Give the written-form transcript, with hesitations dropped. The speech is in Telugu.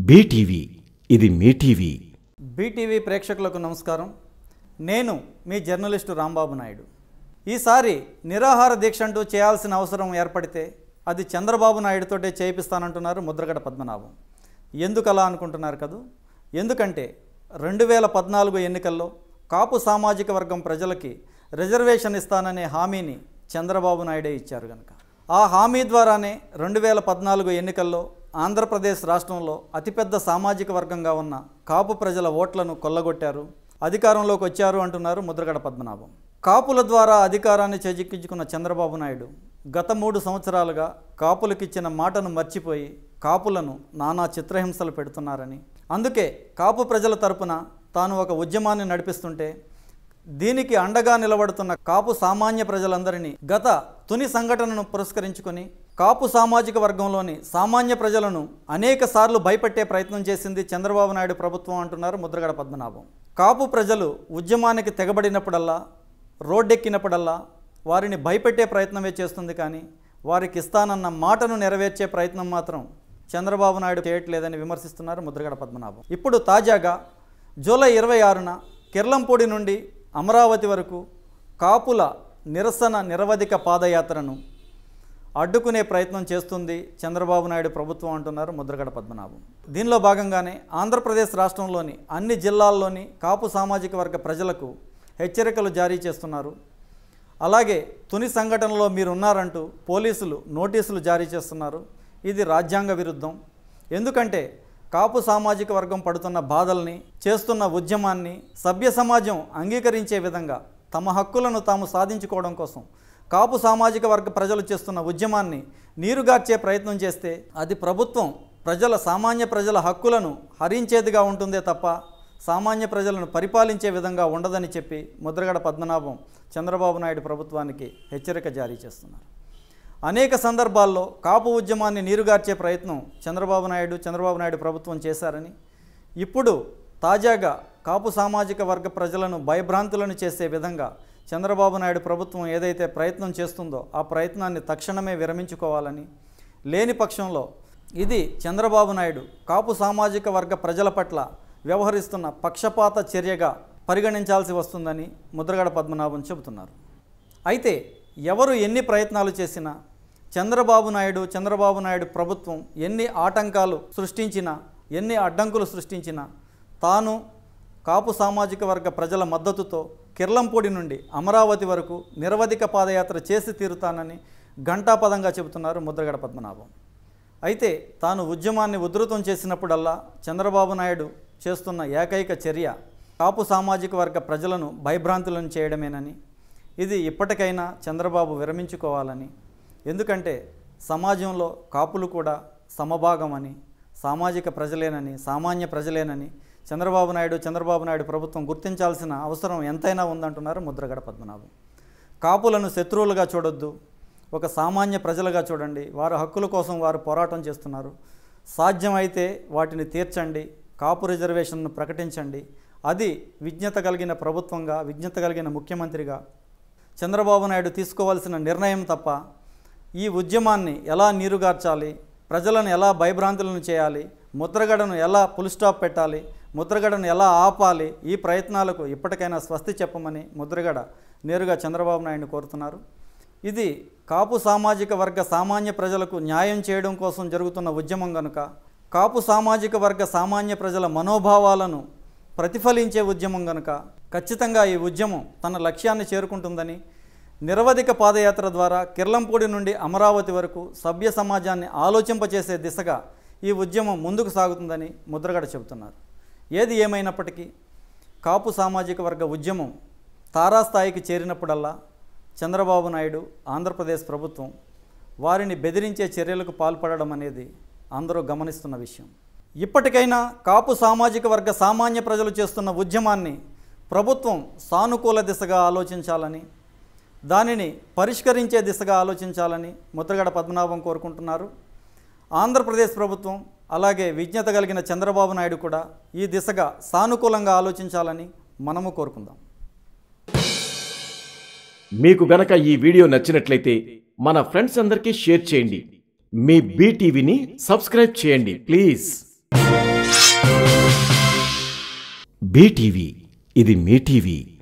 బీటీవీ ఇది మీ టీవీ. బీటీవీ ప్రేక్షకులకు నమస్కారం. నేను మీ జర్నలిస్టు రాంబాబు నాయుడు. ఈసారి నిరాహార దీక్ష అంటూ చేయాల్సిన అవసరం ఏర్పడితే అది చంద్రబాబు నాయుడుతోటే చేయిస్తానంటున్నారు ముద్రగడ పద్మనాభం. ఎందుకు అలా అనుకుంటున్నారు కదూ? ఎందుకంటే 2014 ఎన్నికల్లో కాపు సామాజిక వర్గం ప్రజలకి రిజర్వేషన్ ఇస్తాననే హామీని చంద్రబాబు నాయుడే ఇచ్చారు కనుక ఆ హామీ ద్వారానే 2014 ఎన్నికల్లో ఆంధ్రప్రదేశ్ రాష్ట్రంలో అతిపెద్ద సామాజిక వర్గంగా ఉన్న కాపు ప్రజల ఓట్లను కొల్లగొట్టారు, అధికారంలోకి వచ్చారు అంటున్నారు ముద్రగడ పద్మనాభం. కాపుల ద్వారా అధికారాన్ని చేజిక్కించుకున్న చంద్రబాబు నాయుడు గత 3 సంవత్సరాలుగా కాపులకిచ్చిన మాటను మర్చిపోయి కాపులను నానా చిత్రహింసలు పెడుతున్నారని, అందుకే కాపు ప్రజల తరపున తాను ఒక ఉద్యమాన్ని నడిపిస్తుంటే దీనికి అండగా నిలబడుతున్న కాపు సామాన్య ప్రజలందరినీ గత తుని సంఘటనను పురస్కరించుకొని కాపు సామాజిక వర్గంలోని సామాన్య ప్రజలను అనేక సార్లు భయపెట్టే ప్రయత్నం చేసింది చంద్రబాబు నాయుడు ప్రభుత్వం అంటున్నారు ముద్రగడ పద్మనాభం. కాపు ప్రజలు ఉద్యమానికి తెగబడినప్పుడల్లా, రోడ్డెక్కినప్పుడల్లా వారిని భయపెట్టే ప్రయత్నమే చేస్తుంది, కానీ వారికి ఇస్తానన్న మాటను నెరవేర్చే ప్రయత్నం మాత్రం చంద్రబాబు నాయుడు చేయట్లేదని విమర్శిస్తున్నారు ముద్రగడ పద్మనాభం. ఇప్పుడు తాజాగా జూలై 26న కిర్లంపూడి నుండి అమరావతి వరకు కాపుల నిరసన నిరవధిక పాదయాత్రను అడ్డుకునే ప్రయత్నం చేస్తుంది చంద్రబాబు నాయుడు ప్రభుత్వం అంటున్నారు ముద్రగడ పద్మనాభం. దీనిలో భాగంగానే ఆంధ్రప్రదేశ్ రాష్ట్రంలోని అన్ని జిల్లాల్లోని కాపు సామాజిక వర్గ ప్రజలకు హెచ్చరికలు జారీ చేస్తున్నారు. అలాగే తుని సంఘటనలో మీరున్నారంటూ పోలీసులు నోటీసులు జారీ చేస్తున్నారు. ఇది రాజ్యాంగ విరుద్ధం. ఎందుకంటే కాపు సామాజిక వర్గం పడుతున్న బాధల్ని, చేస్తున్న ఉద్యమాన్ని సభ్య సమాజం అంగీకరించే విధంగా తమ హక్కులను తాము సాధించుకోవడం కోసం కాపు సామాజిక వర్గ ప్రజలు చేస్తున్న ఉద్యమాన్ని నీరుగార్చే ప్రయత్నం చేస్తే అది ప్రభుత్వం సామాన్య ప్రజల హక్కులను హరించేదిగా ఉంటుందే తప్ప సామాన్య ప్రజలను పరిపాలించే విధంగా ఉండదని చెప్పి ముద్రగడ పద్మనాభం చంద్రబాబు నాయుడు ప్రభుత్వానికి హెచ్చరిక జారీ చేస్తున్నారు. అనేక సందర్భాల్లో కాపు ఉద్యమాన్ని నీరుగార్చే ప్రయత్నం చంద్రబాబు నాయుడు ప్రభుత్వం చేశారని, ఇప్పుడు తాజాగా కాపు సామాజిక వర్గ ప్రజలను భయభ్రాంతులను చేసే విధంగా చంద్రబాబు నాయుడు ప్రభుత్వం ఏదైతే ప్రయత్నం చేస్తుందో ఆ ప్రయత్నాన్ని తక్షణమే విరమించుకోవాలని, లేని పక్షంలో ఇది చంద్రబాబు నాయుడు కాపు సామాజిక వర్గ ప్రజల పట్ల వ్యవహరిస్తున్న పక్షపాత చర్యగా పరిగణించాల్సి వస్తుందని ముద్రగడ పద్మనాభం చెబుతున్నారు. అయితే ఎవరు ఎన్ని ప్రయత్నాలు చేసినా, చంద్రబాబు నాయుడు ప్రభుత్వం ఎన్ని ఆటంకాలు సృష్టించినా, ఎన్ని అడ్డంకులు సృష్టించినా తాను కాపు సామాజిక వర్గ ప్రజల మద్దతుతో కిర్లంపూడి నుండి అమరావతి వరకు నిరవధిక పాదయాత్ర చేసి తీరుతానని ఘంటాపదంగా చెబుతున్నారు ముద్రగడ పద్మనాభం. అయితే తాను ఉద్యమాన్ని ఉధృతం చేసినప్పుడల్లా చంద్రబాబు నాయుడు చేస్తున్న ఏకైక చర్య కాపు సామాజిక వర్గ ప్రజలను భయభ్రాంతులను చేయడమేనని, ఇది ఇప్పటికైనా చంద్రబాబు విరమించుకోవాలని, ఎందుకంటే సమాజంలో కాపులు కూడా సమభాగమని, సామాజిక ప్రజలేనని, సామాన్య ప్రజలేనని చంద్రబాబు నాయుడు ప్రభుత్వం గుర్తించాల్సిన అవసరం ఎంతైనా ఉందంటున్నారు ముద్రగడ పద్మనాభం. కాపులను శత్రువులుగా చూడొద్దు, ఒక సామాన్య ప్రజలుగా చూడండి. వారి హక్కుల కోసం వారు పోరాటం చేస్తున్నారు. సాధ్యమైతే వాటిని తీర్చండి, కాపు రిజర్వేషన్ను ప్రకటించండి. అది విజ్ఞత కలిగిన ప్రభుత్వంగా, విజ్ఞత కలిగిన ముఖ్యమంత్రిగా చంద్రబాబు నాయుడు తీసుకోవాల్సిన నిర్ణయం తప్ప ఈ ఉద్యమాన్ని ఎలా నీరుగార్చాలి, ప్రజలను ఎలా భయభ్రాంతులను చేయాలి, ముద్రగడను ఎలా ఫుల్ స్టాప్ పెట్టాలి, ముద్రగడను ఎలా ఆపాలి, ఈ ప్రయత్నాలకు ఇప్పటికైనా స్వస్తి చెప్పమని ముద్రగడ నేరుగా చంద్రబాబు నాయుడుని కోరుతున్నారు. ఇది కాపు సామాజిక వర్గ సామాన్య ప్రజలకు న్యాయం చేయడం కోసం జరుగుతున్న ఉద్యమం కనుక, కాపు సామాజిక వర్గ సామాన్య ప్రజల మనోభావాలను ప్రతిఫలించే ఉద్యమం కనుక ఖచ్చితంగా ఈ ఉద్యమం తన లక్ష్యాన్ని చేరుకుంటుందని, నిరవధిక పాదయాత్ర ద్వారా కిర్లంపూడి నుండి అమరావతి వరకు సభ్య సమాజాన్ని ఆలోచింపచేసే దిశగా ఈ ఉద్యమం ముందుకు సాగుతుందని ముద్రగడ చెబుతున్నారు. ఏది ఏమైనప్పటికీ కాపు సామాజిక వర్గ ఉద్యమం తారాస్థాయికి చేరినప్పుడల్లా చంద్రబాబు నాయుడు, ఆంధ్రప్రదేశ్ ప్రభుత్వం వారిని బెదిరించే చర్యలకు పాల్పడడం అనేది అందరూ గమనిస్తున్న విషయం. ఇప్పటికైనా కాపు సామాజిక వర్గ సామాన్య ప్రజలు చేస్తున్న ఉద్యమాన్ని ప్రభుత్వం సానుకూల దిశగా ఆలోచించాలని, దానిని పరిష్కరించే దిశగా ఆలోచించాలని ముద్రగడ పద్మనాభం కోరుకుంటున్నారు. ఆంధ్రప్రదేశ్ ప్రభుత్వం అలాగే విజ్ఞత కలిగిన చంద్రబాబు నాయుడు కూడా ఈ దిశగా సానుకూలంగా ఆలోచించాలని మనము కోరుకుందాం. మీకు గనక ఈ వీడియో నచ్చినట్లయితే మన ఫ్రెండ్స్ అందరికీ షేర్ చేయండి. మీ బీటీవీని సబ్స్క్రైబ్ చేయండి ప్లీజ్. బీటీవీ ఇది మీ టీవీ.